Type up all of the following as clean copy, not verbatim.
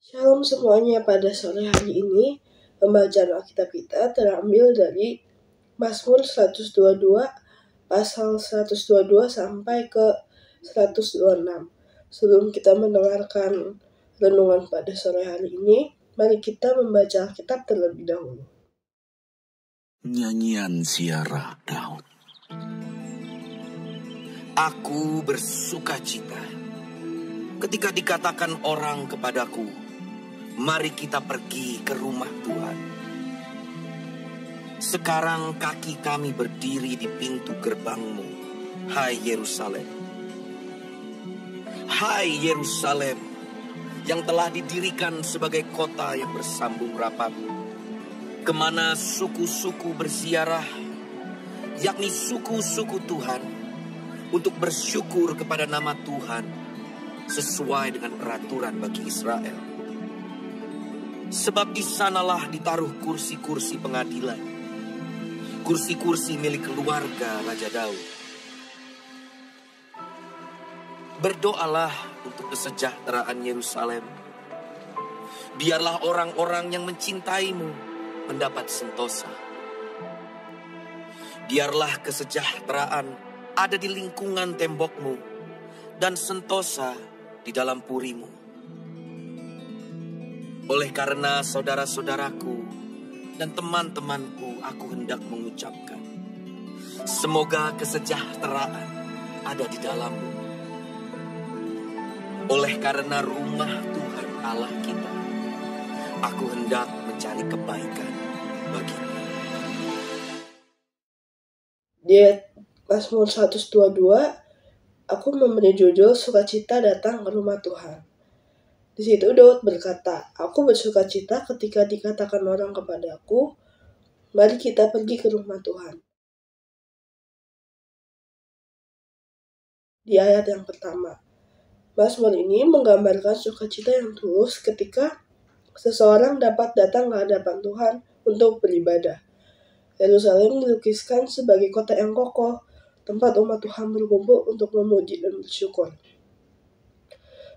Shalom semuanya, pada sore hari ini pembacaan Alkitab kita terambil dari Mazmur 122 pasal 122 sampai ke 126. Sebelum kita mendengarkan renungan pada sore hari ini, mari kita membaca Alkitab terlebih dahulu. Nyanyian Ziarah Daud. Aku bersukacita ketika dikatakan orang kepadaku, mari kita pergi ke rumah Tuhan. Sekarang kaki kami berdiri di pintu gerbangmu, hai Yerusalem. Hai Yerusalem, yang telah didirikan sebagai kota yang bersambung rapat, kemana suku-suku berziarah, yakni suku-suku Tuhan, untuk bersyukur kepada nama Tuhan, sesuai dengan peraturan bagi Israel. Sebab di sanalah ditaruh kursi-kursi pengadilan, kursi-kursi milik keluarga Raja Daud. Berdoalah untuk kesejahteraan Yerusalem. Biarlah orang-orang yang mencintaimu mendapat sentosa. Biarlah kesejahteraan ada di lingkungan tembokmu dan sentosa di dalam purimu. Oleh karena saudara-saudaraku dan teman-temanku, aku hendak mengucapkan, semoga kesejahteraan ada di dalammu. Oleh karena rumah Tuhan Allah kita, aku hendak mencari kebaikan bagimu. Di Mazmur 122, aku memberi judul Sukacita Datang ke Rumah Tuhan. Di situ Daud berkata, aku bersukacita ketika dikatakan orang kepadaku, mari kita pergi ke rumah Tuhan. Di ayat yang pertama, Mazmur ini menggambarkan sukacita yang tulus ketika seseorang dapat datang ke hadapan Tuhan untuk beribadah. Yerusalem dilukiskan sebagai kota yang kokoh, tempat umat Tuhan berkumpul untuk memuji dan bersyukur.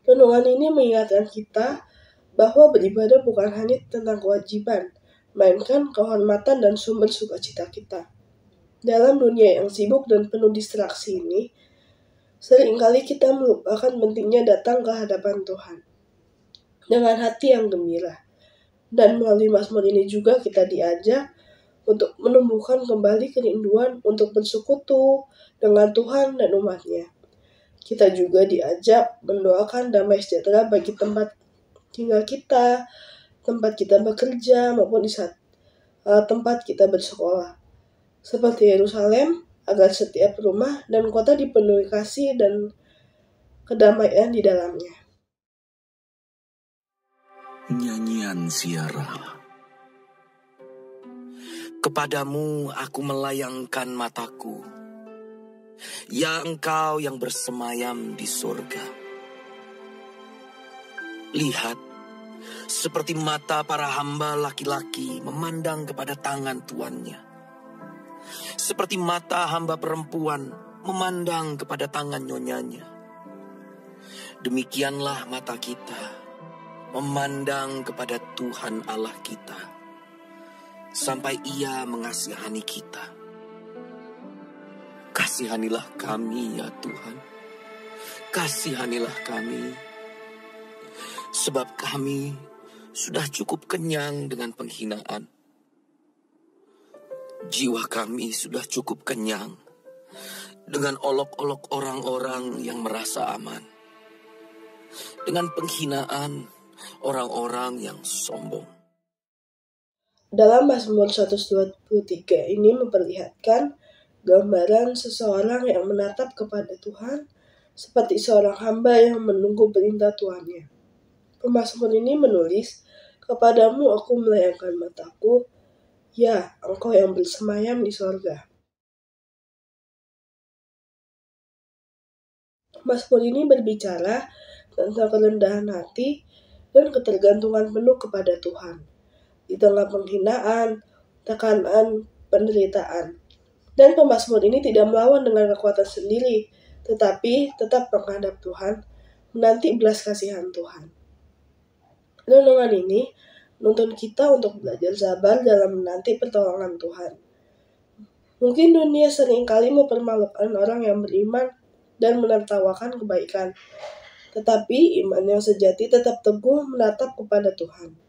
Renungan ini mengingatkan kita bahwa beribadah bukan hanya tentang kewajiban, melainkan kehormatan dan sumber sukacita kita. Dalam dunia yang sibuk dan penuh distraksi ini, seringkali kita melupakan pentingnya datang ke hadapan Tuhan dengan hati yang gembira. Dan melalui Mazmur ini juga kita diajak untuk menumbuhkan kembali kerinduan untuk bersekutu dengan Tuhan dan umat-Nya. Kita juga diajak mendoakan damai sejahtera bagi tempat tinggal kita, tempat kita bekerja, maupun di tempat kita bersekolah. Seperti Yerusalem, agar setiap rumah dan kota dipenuhi kasih dan kedamaian di dalamnya. Nyanyian Ziarah. Kepadamu aku melayangkan mataku, ya Engkau yang bersemayam di surga. Lihat, seperti mata para hamba laki-laki memandang kepada tangan tuannya, seperti mata hamba perempuan memandang kepada tangan nyonyanya. Demikianlah mata kita memandang kepada Tuhan Allah kita, sampai Ia mengasihani kita. Kasihanilah kami ya Tuhan, kasihanilah kami, sebab kami sudah cukup kenyang dengan penghinaan. Jiwa kami sudah cukup kenyang dengan olok-olok orang-orang yang merasa aman, dengan penghinaan orang-orang yang sombong. Dalam Mazmur 123 ini memperlihatkan gambaran seseorang yang menatap kepada Tuhan seperti seorang hamba yang menunggu perintah tuannya. Pemazmur ini menulis, kepadamu aku melayangkan mataku, ya Engkau yang bersemayam di sorga. Mazmur ini berbicara tentang kerendahan hati dan ketergantungan penuh kepada Tuhan di tengah penghinaan, tekanan, penderitaan. Dan pemazmur ini tidak melawan dengan kekuatan sendiri, tetapi tetap menghadap Tuhan, menanti belas kasihan Tuhan. Renungan ini menuntun kita untuk belajar sabar dalam menanti pertolongan Tuhan. Mungkin dunia seringkali mempermalukan orang yang beriman dan menertawakan kebaikan. Tetapi iman yang sejati tetap teguh menatap kepada Tuhan.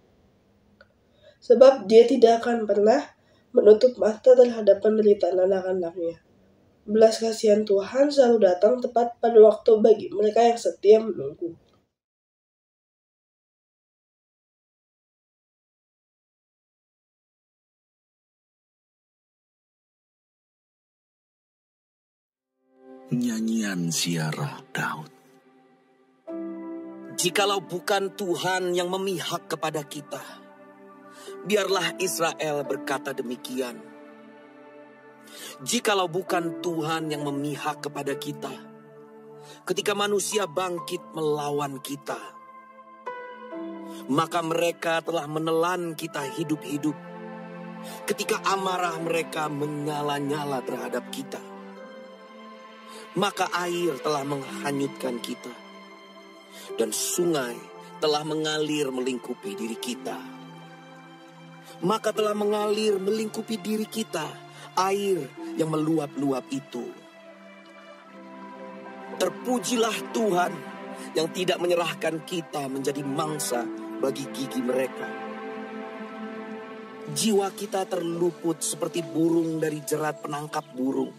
Sebab Dia tidak akan pernah menutup mata terhadap penderitaan anak-anaknya. Belas kasihan Tuhan selalu datang tepat pada waktu bagi mereka yang setia menunggu. Nyanyian Ziarah Daud. Jikalau bukan Tuhan yang memihak kepada kita, biarlah Israel berkata demikian. Jikalau bukan Tuhan yang memihak kepada kita, ketika manusia bangkit melawan kita, maka mereka telah menelan kita hidup-hidup, ketika amarah mereka menyala-nyala terhadap kita. Maka air telah menghanyutkan kita, dan sungai telah mengalir melingkupi diri kita. Maka telah mengalir melingkupi diri kita air yang meluap-luap itu. Terpujilah Tuhan yang tidak menyerahkan kita menjadi mangsa bagi gigi mereka. Jiwa kita terluput seperti burung dari jerat penangkap burung.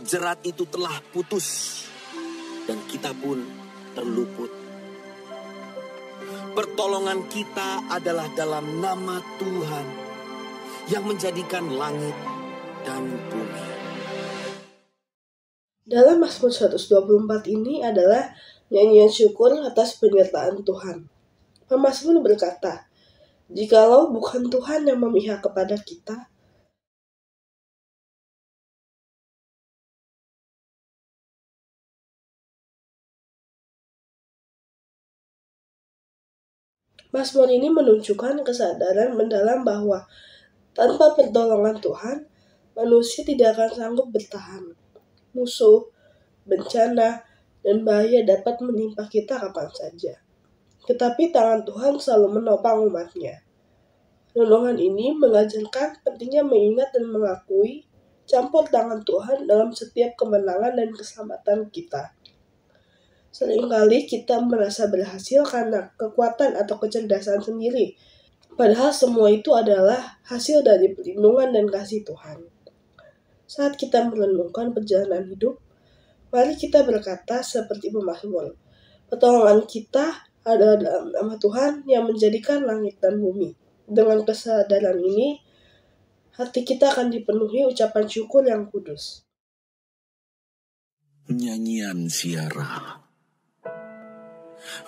Jerat itu telah putus, dan kita pun terluput. Pertolongan kita adalah dalam nama Tuhan yang menjadikan langit dan bumi. Dalam Mazmur 124 ini adalah nyanyian syukur atas penyertaan Tuhan. Pemazmur berkata, jikalau bukan Tuhan yang memihak kepada kita, Mazmur ini menunjukkan kesadaran mendalam bahwa tanpa pertolongan Tuhan, manusia tidak akan sanggup bertahan. Musuh, bencana, dan bahaya dapat menimpa kita kapan saja. Tetapi tangan Tuhan selalu menopang umat-Nya. Renungan ini mengajarkan pentingnya mengingat dan mengakui campur tangan Tuhan dalam setiap kemenangan dan keselamatan kita. Seringkali kita merasa berhasil karena kekuatan atau kecerdasan sendiri, padahal semua itu adalah hasil dari perlindungan dan kasih Tuhan. Saat kita merenungkan perjalanan hidup, mari kita berkata seperti pemazmur, pertolongan kita adalah dalam nama Tuhan yang menjadikan langit dan bumi. Dengan kesadaran ini, hati kita akan dipenuhi ucapan syukur yang kudus. Nyanyian Ziarah.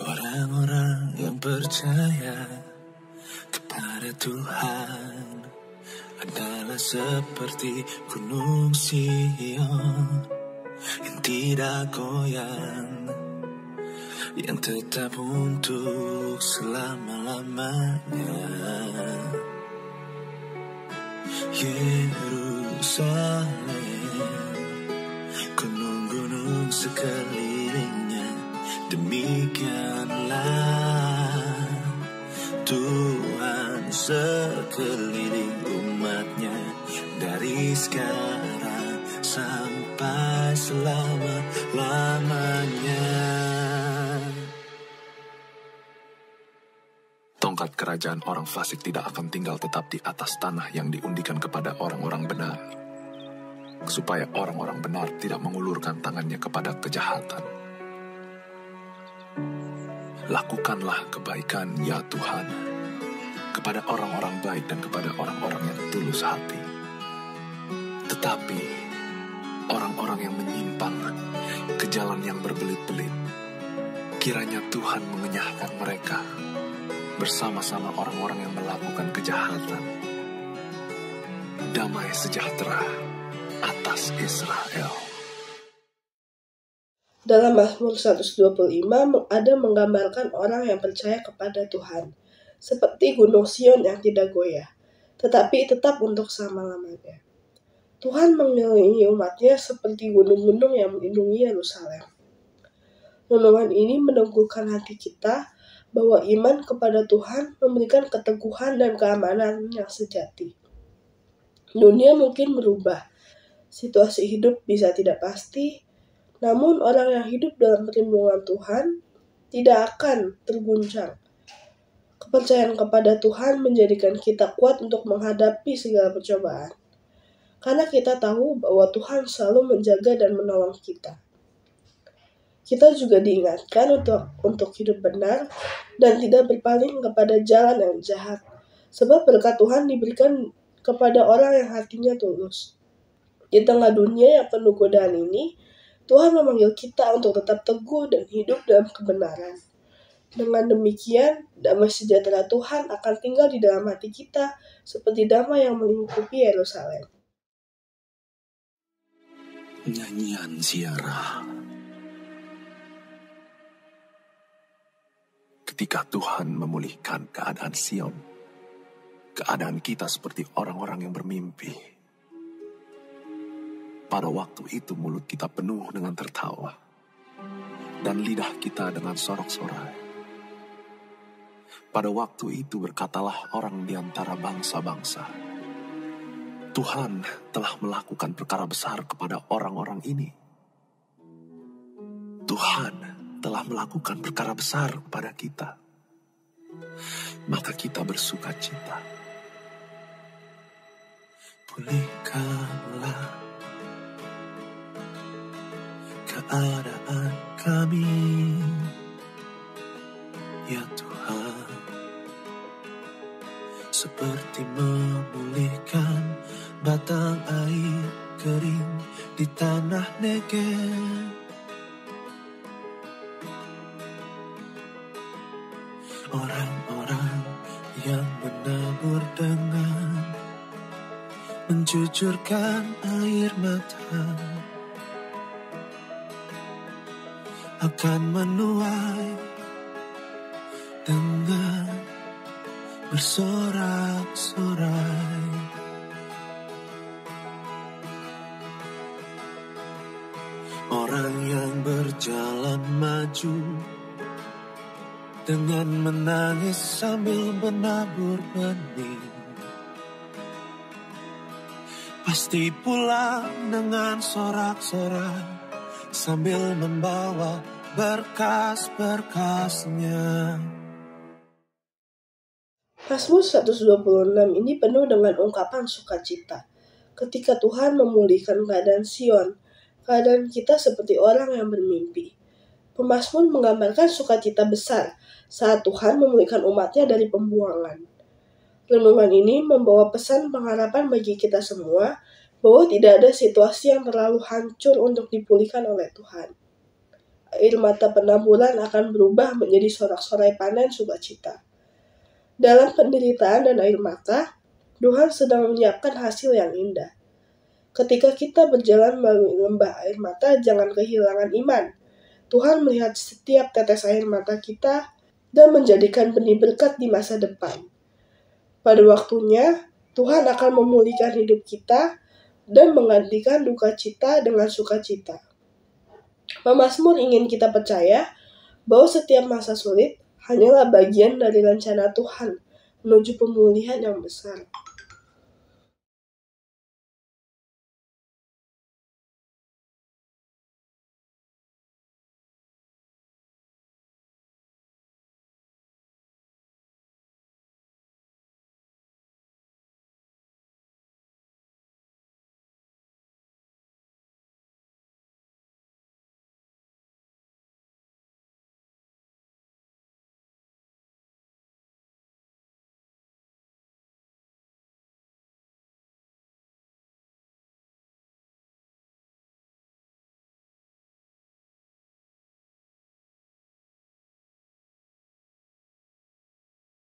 Orang-orang yang percaya kepada Tuhan adalah seperti gunung Sion yang tidak goyang, yang tetap untuk selama-lamanya. Yerusalem, gunung-gunung sekelilingnya, demikianlah Tuhan sekeliling umat-Nya dari sekarang sampai selama-lamanya. Tongkat kerajaan orang fasik tidak akan tinggal tetap di atas tanah yang diundikan kepada orang-orang benar, supaya orang-orang benar tidak mengulurkan tangannya kepada kejahatan. Lakukanlah kebaikan, ya Tuhan, kepada orang-orang baik dan kepada orang-orang yang tulus hati. Tetapi orang-orang yang menyimpang ke jalan yang berbelit-belit, kiranya Tuhan mengenyahkan mereka bersama-sama orang-orang yang melakukan kejahatan. Damai sejahtera atas Israel. Dalam Mazmur 125 ada menggambarkan orang yang percaya kepada Tuhan, seperti gunung Sion yang tidak goyah, tetapi tetap untuk selama-lamanya. Tuhan mengelilingi umat-Nya seperti gunung-gunung yang melindungi Yerusalem. Renungan ini meneguhkan hati kita bahwa iman kepada Tuhan memberikan keteguhan dan keamanan yang sejati. Dunia mungkin berubah, situasi hidup bisa tidak pasti, namun orang yang hidup dalam perlindungan Tuhan tidak akan terguncang. Kepercayaan kepada Tuhan menjadikan kita kuat untuk menghadapi segala percobaan. Karena kita tahu bahwa Tuhan selalu menjaga dan menolong kita. Kita juga diingatkan untuk hidup benar dan tidak berpaling kepada jalan yang jahat. Sebab berkat Tuhan diberikan kepada orang yang hatinya tulus. Di tengah dunia yang penuh godaan ini, Tuhan memanggil kita untuk tetap teguh dan hidup dalam kebenaran. Dengan demikian, damai sejahtera Tuhan akan tinggal di dalam hati kita seperti damai yang melingkupi Yerusalem. Nyanyian ziarah. Ketika Tuhan memulihkan keadaan Sion, keadaan kita seperti orang-orang yang bermimpi. Pada waktu itu mulut kita penuh dengan tertawa, dan lidah kita dengan sorak-sorai. Pada waktu itu berkatalah orang di antara bangsa-bangsa, Tuhan telah melakukan perkara besar kepada orang-orang ini. Tuhan telah melakukan perkara besar kepada kita. Maka kita bersuka cita. Pulihkanlah keadaan kami, ya Tuhan, seperti memulihkan batang air kering di tanah Negev. Orang-orang yang menabur dengan mencucurkan air mata akan menuai dengan bersorak-sorai. Orang yang berjalan maju dengan menangis sambil menabur benih, pasti pulang dengan sorak-sorai sambil membawa berkas-berkasnya. Mazmur 126 ini penuh dengan ungkapan sukacita. Ketika Tuhan memulihkan keadaan Sion, keadaan kita seperti orang yang bermimpi. Pemazmur menggambarkan sukacita besar saat Tuhan memulihkan umatnya dari pembuangan. Renungan ini membawa pesan pengharapan bagi kita semua bahwa tidak ada situasi yang terlalu hancur untuk dipulihkan oleh Tuhan. Air mata penaburan akan berubah menjadi sorak-sorai panen sukacita. Dalam penderitaan dan air mata, Tuhan sedang menyiapkan hasil yang indah. Ketika kita berjalan melalui lembah air mata, jangan kehilangan iman. Tuhan melihat setiap tetes air mata kita dan menjadikan benih berkat di masa depan. Pada waktunya, Tuhan akan memulihkan hidup kita dan menggantikan duka cita dengan sukacita. Pemazmur ingin kita percaya bahwa setiap masa sulit hanyalah bagian dari rencana Tuhan menuju pemulihan yang besar.